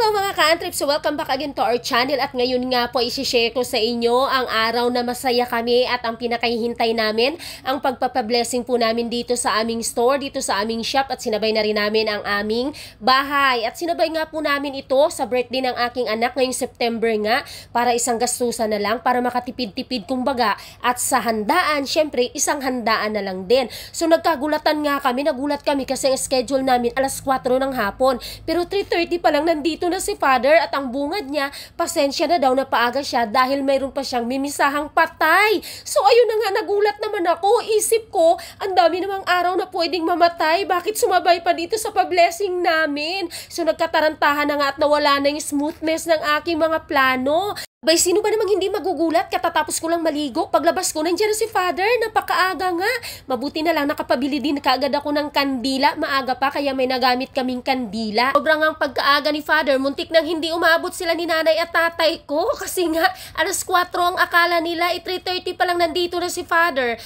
Hello mga ka-antrips, welcome back again to our channel at ngayon nga po isi-share ko sa inyo ang araw na masaya kami at ang pinakahihintay namin ang pagpapablessing po namin dito sa aming store, dito sa aming shop at sinabay na rin namin ang aming bahay at sinabay nga po namin ito sa birthday ng aking anak ngayong September nga para isang gastusan na lang para makatipid-tipid kumbaga at sa handaan, syempre isang handaan na lang din. So nagkagulatan nga kami, nagulat kami kasi ang schedule namin alas 4 ng hapon pero 3:30 pa lang nandito na si Father at ang bungad niya, pasensya na daw na paaga siya dahil mayroon pa siyang mimisahang patay. So ayun na nga, nagulat naman ako. Isip ko, ang dami namang araw na pwedeng mamatay. Bakit sumabay pa dito sa pa-blessing namin? So nagkatarantahan na nga at nawala na yung smoothness ng aking mga plano. Bay, sino ba namang hindi magugulat? Katatapos ko lang maligo. Paglabas ko, nandiyan na si Father. Napakaaga nga. Mabuti na lang nakapabili din kaagad ako ng kandila. Maaga pa kaya may nagamit kaming kandila. Sobrang ang pagkaaga ni Father. Muntik nang hindi umabot sila ni nanay at tatay ko. Kasi nga, alas 4 ang akala nila. 3:30 pa lang nandito na si Father.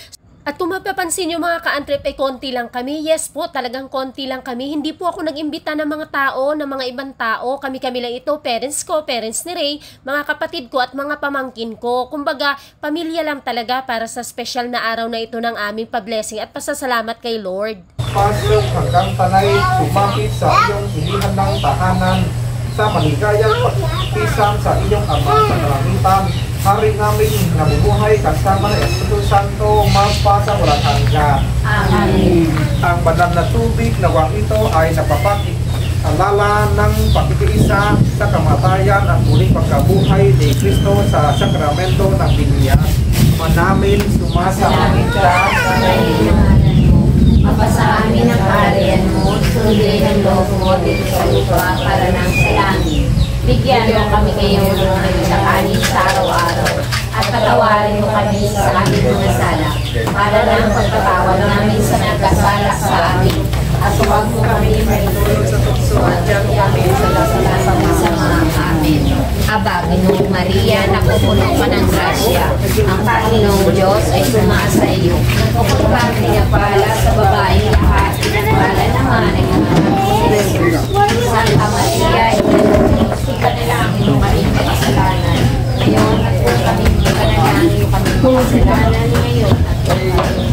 At kung mapapansin nyo mga ka-antrip ay konti lang kami. Yes po, talagang konti lang kami. Hindi po ako nag-imbita ng mga tao, ng mga ibang tao. Kami-kami lang ito, parents ko, parents ni Ray, mga kapatid ko at mga pamangkin ko. Kumbaga, pamilya lang talaga para sa special na araw na ito ng aming pa-blessing at pasasalamat kay Lord. Pasok hanggang panay, sumapit sa iyong ilihan ng tahanan, sa maligayang pagpisang sa iyong Ama sa kalangitan. Hari namin nabubuhay kasama ng Espiritu Santo magpasa walang hanggan. Amen. Ang banal na tubig na wang ito ay napapakilala ng pakitiisa sa kamatayan at muling pagkabuhay ni Kristo sa sakramento ng Bigyan. Manamin sumasa amin ka sa mapasa amin ang kaharian mo, sundin ang loob mo dito sa lupa para nang sa langit. Bigyan mo kami ngayon ng aming kakanin sa araw-araw at patawarin mo kami sa aming mga sala para nang pagpatawad namin sa nagkasala sa amin at huwag mo kami maitulog sa tukso at huwag kami sa lasalasang masama. Amen. Aba, Ginoong Maria, napupuno ka ng grasya. Ang Panginoong Diyos ay sumasa iyo. Bukod kang pinagpala sa babaeng lahat, pinagpala naman ang Santa Maria, ipanalangin mo kami kasalanan. Ngayon at kung kami ipanalangin mo kami kasalanan ngayon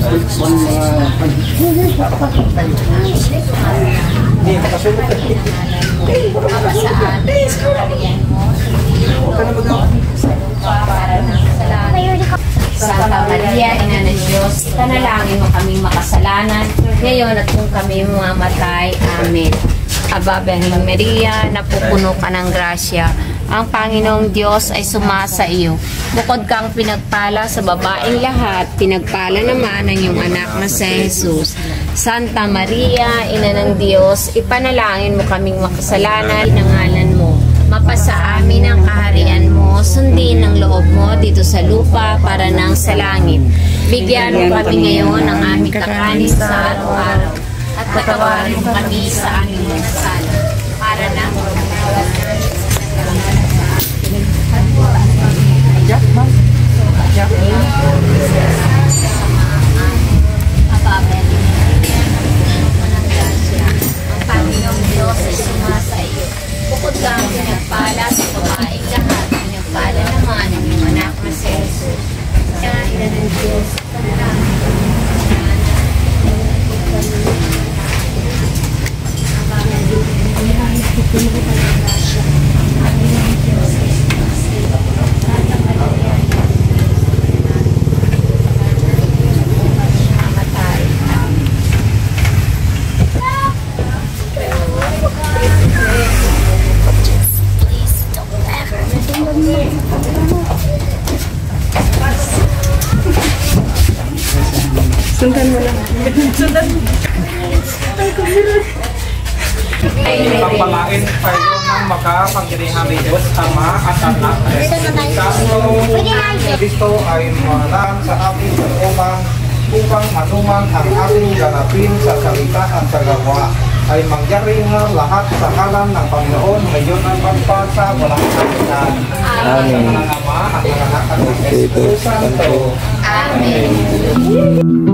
mapasaan kaharian mo, para ng kasalanan. Santa Maria, Ina ng Diyos, ipanalangin mo kaming makasalanan ngayon at kung kami mamatay. Amen. Aba, Birhen Maria, napupuno ka ng grasya. Ang Panginoong Diyos ay sumasa iyo. Bukod kang pinagpala sa babaeng lahat, pinagpala naman ang iyong anak na si Jesus. Santa Maria, Ina ng Diyos, ipanalangin mo kaming makasalanan ng ngalan mo. Mapasa amin ang kaharian mo, sundin ang loob mo dito sa lupa para nang sa langit. Bigyan mo kami ngayon ng aming kakanin sa araw-araw at patawarin mo kami sa aming mga sala para nang ang Panginoong Diyos ay sumasa iyo. Bukod kang pinagpala sa babaeng lahat, pinagpala naman ang iyong anak na si Jesus. Kaya Ina ng Diyos, panalangin mo sundan mo lang. Sundan mo. Ang palain kayo ng makapangyarihan ni Diyos Ama at Anak at Espiritu Santo. Kristo ay mahalaan sa ating kalooban upang manuman ang ating ganapin sa salita at sa gawa. Ay mangyari nga lahat sa ngalan ng Panginoon ngayon ang pagpasa walang hanggan. Amen. Sa mga Ama at mga Anak at Espiritu Santo. Amen.